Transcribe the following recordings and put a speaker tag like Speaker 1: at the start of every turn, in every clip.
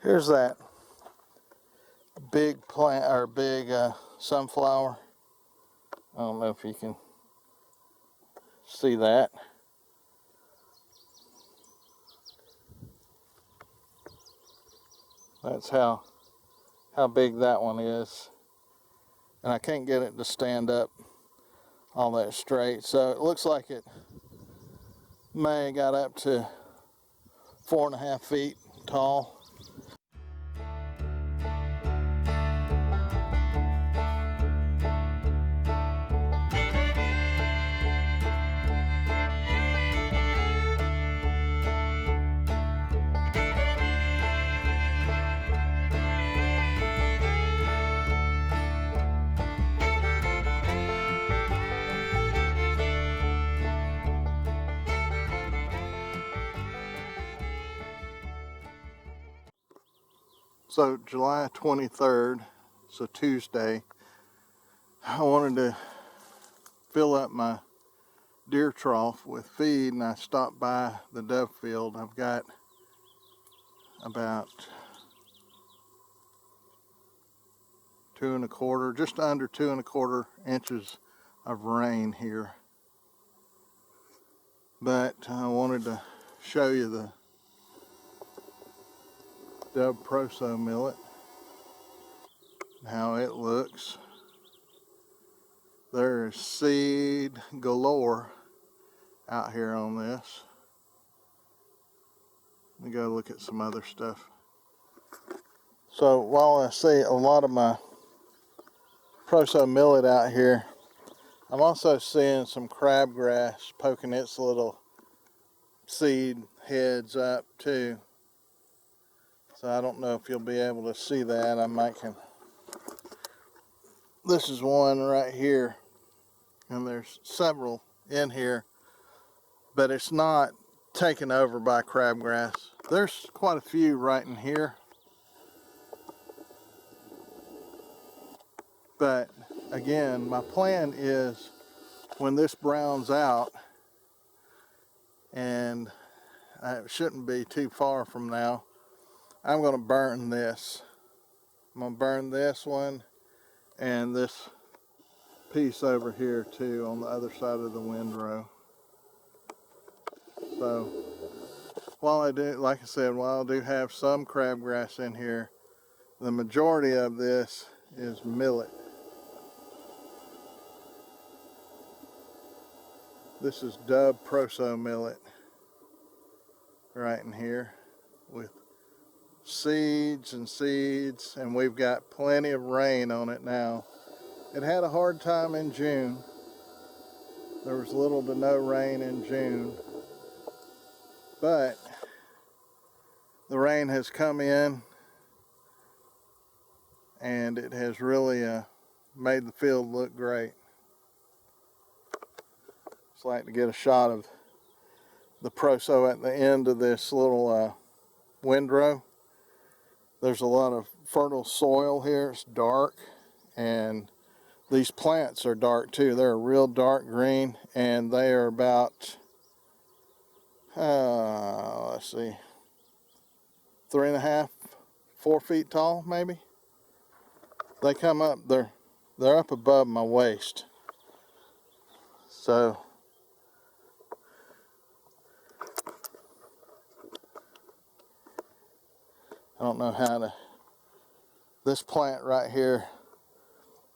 Speaker 1: Here's that big plant, or big sunflower. I don't know if you can see that. That's how big that one is. And I can't get it to stand up all that straight. So it looks like it may have got up to 4.5 feet tall. So July 23rd, so Tuesday, I wanted to fill up my deer trough with feed, and I stopped by the dove field. I've got about 2¼ just under 2¼ inches of rain here. But I wanted to show you the dove proso millet, how it looks. There's seed galore out here on this. Let me go look at some other stuff. So while I see a lot of my proso millet out here, I'm also seeing some crabgrass poking its little seed heads up too. So I don't know if you'll be able to see that. I might can. This is one right here, and there's several in here, but it's not taken over by crabgrass. There's quite a few right in here, but again, my plan is when this browns out, and it shouldn't be too far from now, I'm going to burn this. I'm going to burn this one and this piece over here too on the other side of the windrow. So while I do, like I said, while I do have some crabgrass in here, the majority of this is millet. This is dove proso millet right in here with seeds and seeds, and we've got plenty of rain on it now. It had a hard time in June. There was little to no rain in June, but the rain has come in and it has really made the field look great. Just like to get a shot of the proso at the end of this little windrow. There's a lot of fertile soil here. It's dark, and these plants are dark too. They're a real dark green, and they are about, let's see, 3.5, 4 feet tall maybe. They come up, they're up above my waist. So I don't know how to, this plant right here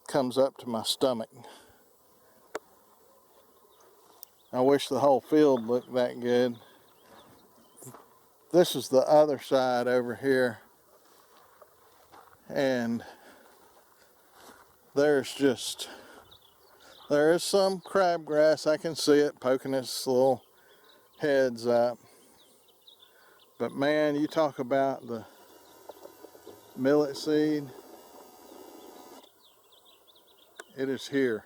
Speaker 1: comes up to my stomach. I wish the whole field looked that good. This is the other side over here, and there is some crabgrass. I can see it poking its little heads up. But man, you talk about the millet seed, it is here.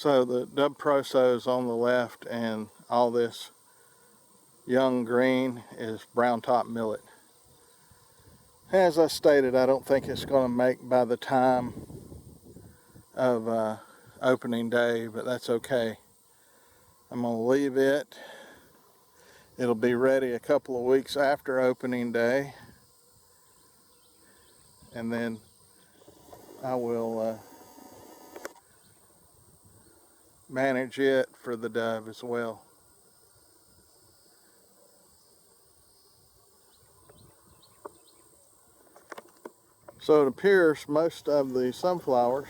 Speaker 1: So the dub proso is on the left, and all this young green is brown top millet. As I stated, I don't think it's going to make by the time of opening day, but that's okay. I'm going to leave it. It'll be ready a couple of weeks after opening day, and then I will manage it for the dove as well. So it appears most of the sunflowers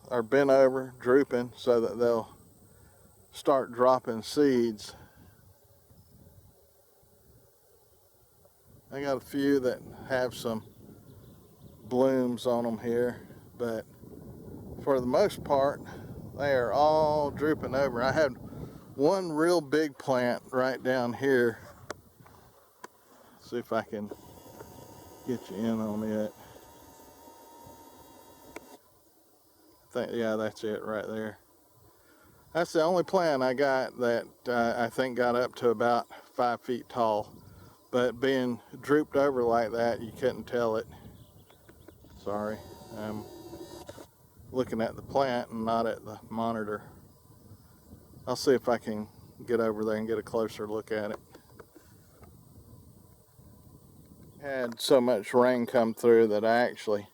Speaker 1: are bent over, drooping, so that they'll start dropping seeds. I got a few that have some blooms on them here, but for the most part, they are all drooping over. I had one real big plant right down here. See if I can get you in on it. Yeah, that's it right there. That's the only plant I got that I think got up to about 5 feet tall. But being drooped over like that, you couldn't tell it. Sorry, I'm looking at the plant and not at the monitor. I'll see if I can get over there and get a closer look at it. Had so much rain come through that I actually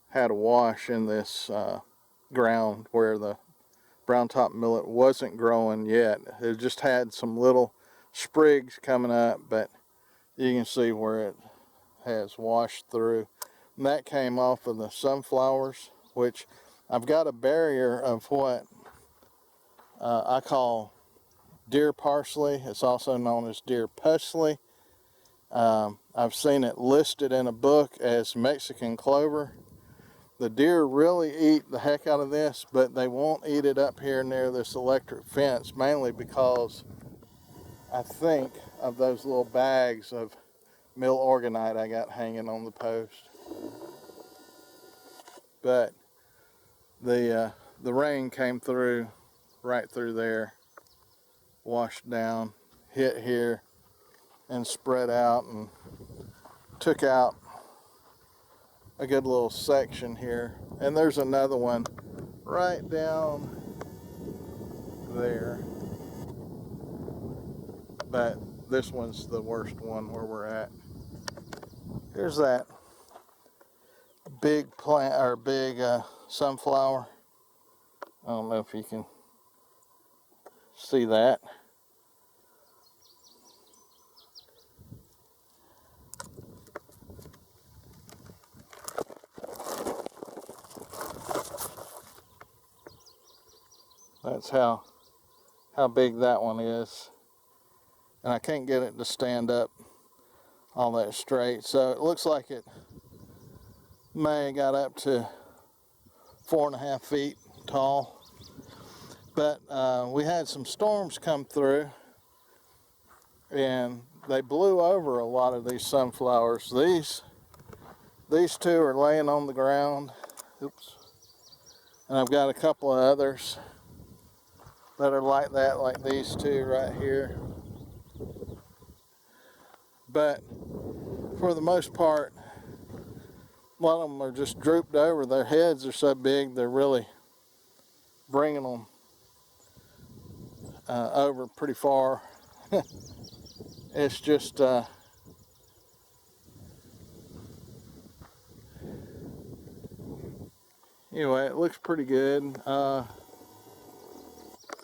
Speaker 1: had a wash in this ground where the brown top millet wasn't growing yet. It just had some little sprigs coming up, but you can see where it has washed through. And that came off of the sunflowers, which I've got a barrier of what I call deer parsley. It's also known as deer parsley. I've seen it listed in a book as Mexican clover. The deer really eat the heck out of this, but they won't eat it up here near this electric fence, mainly because I think of those little bags of mill organite I got hanging on the post. But the rain came through, right through there, washed down, hit here, and spread out and took out a good little section here. And there's another one right down there. But this one's the worst one where we're at. Here's that big plant, or big sunflower. I don't know if you can see that. That's how big that one is. And I can't get it to stand up all that straight. So it looks like it may have got up to 4.5 feet tall. But we had some storms come through, and they blew over a lot of these sunflowers. These two are laying on the ground. Oops. And I've got a couple of others that are like that, like these two right here. But for the most part, a lot of them are just drooped over. Their heads are so big, they're really bringing them over pretty far. It's just anyway, it looks pretty good.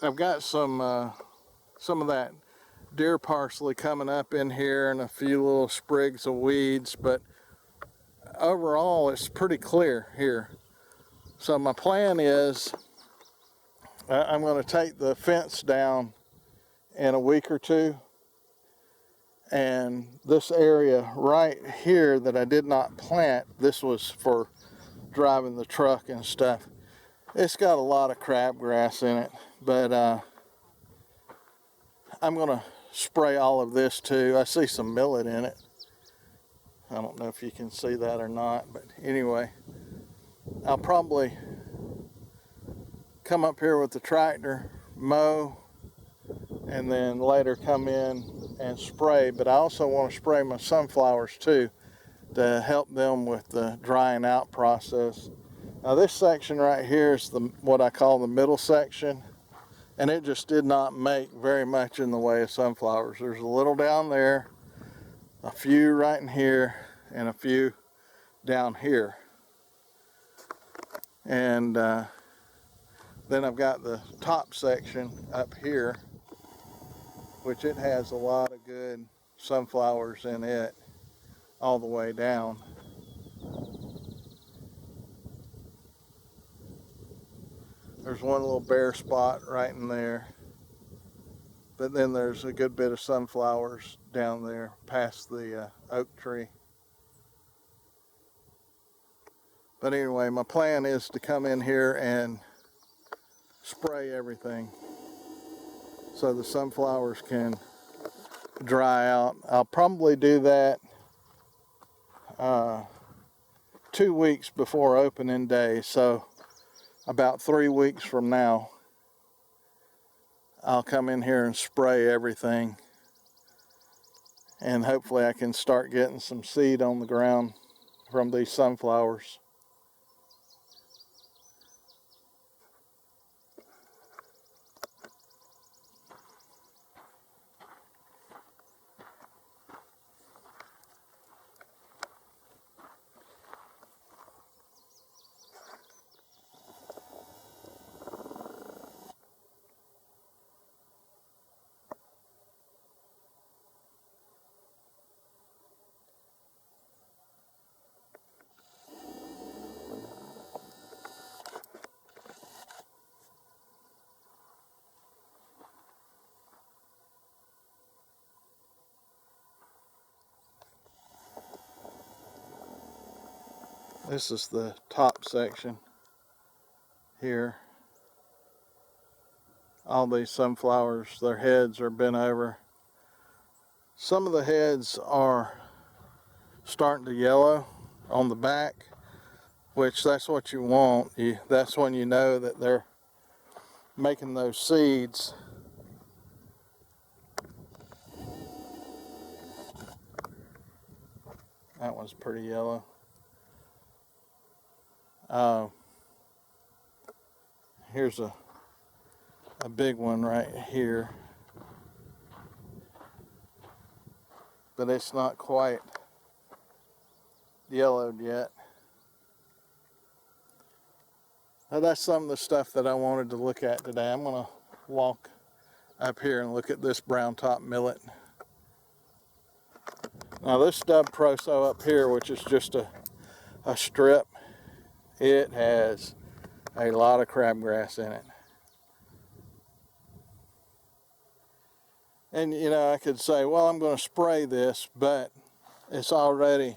Speaker 1: I've got some of that deer parsley coming up in here and a few little sprigs of weeds, but overall it's pretty clear here. So my plan is I'm going to take the fence down in a week or two, and this area right here that I did not plant, this was for driving the truck and stuff. It's got a lot of crabgrass in it, but I'm going to spray all of this too. I see some millet in it. I don't know if you can see that or not, but anyway, I'll probably come up here with the tractor, mow, and then later come in and spray. But I also want to spray my sunflowers too to help them with the drying out process. Now this section right here is what I call the middle section, and it just did not make very much in the way of sunflowers. There's a little down there, a few right in here, and a few down here. And then I've got the top section up here, which it has a lot of good sunflowers in it all the way down. There's one little bare spot right in there, but then there's a good bit of sunflowers down there past the oak tree. But anyway, my plan is to come in here and spray everything so the sunflowers can dry out. I'll probably do that 2 weeks before opening day, so about 3 weeks from now I'll come in here and spray everything, and hopefully I can start getting some seed on the ground from these sunflowers. This is the top section here. All these sunflowers, their heads are bent over. Some of the heads are starting to yellow on the back, which that's what you want. That's when you know that they're making those seeds. That one's pretty yellow. Here's a big one right here, but it's not quite yellowed yet. Now that's some of the stuff that I wanted to look at today. I'm going to walk up here and look at this brown top millet. Now this stub proso up here, which is just a strip, it has a lot of crabgrass in it. And you know, I could say, well, I'm going to spray this, but it's already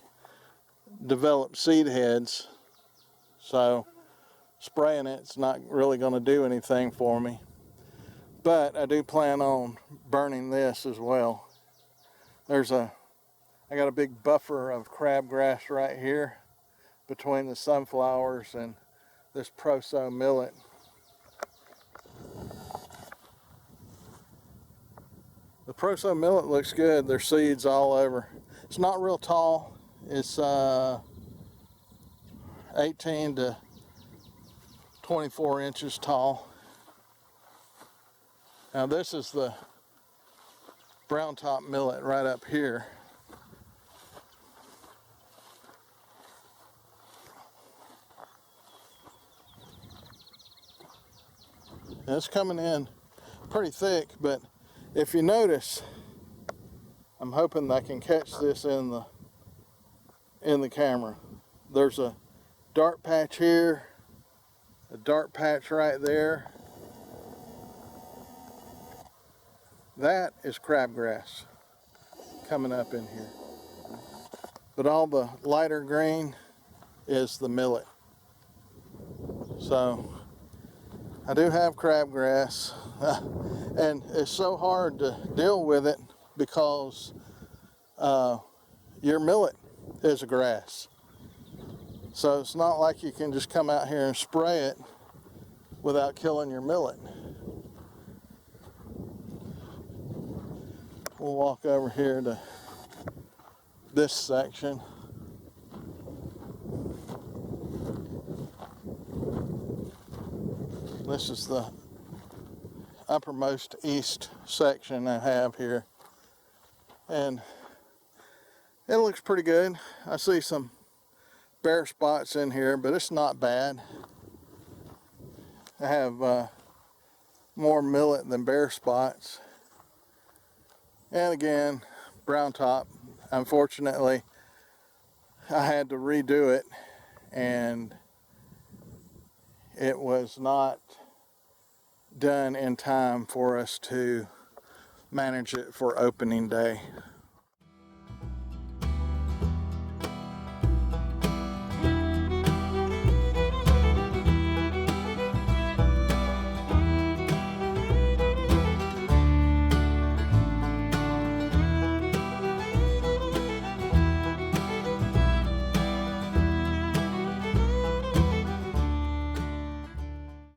Speaker 1: developed seed heads, so spraying it's not really going to do anything for me. But I do plan on burning this as well. I got a big buffer of crabgrass right here between the sunflowers and this proso millet. The proso millet looks good. There's seeds all over. It's not real tall. It's 18 to 24 inches tall. Now this is the brown top millet right up here. And it's coming in pretty thick, but if you notice, I'm hoping I can catch this in the camera. There's a dark patch here, a dark patch right there. That is crabgrass coming up in here. But all the lighter green is the millet. So I do have crabgrass, and it's so hard to deal with it because your millet is a grass. So it's not like you can just come out here and spray it without killing your millet. We'll walk over here to this section. This is the uppermost east section I have here, and it looks pretty good. I see some bare spots in here, but it's not bad. I have more millet than bare spots. And again, brown top. Unfortunately, I had to redo it, and it was not done in time for us to manage it for opening day.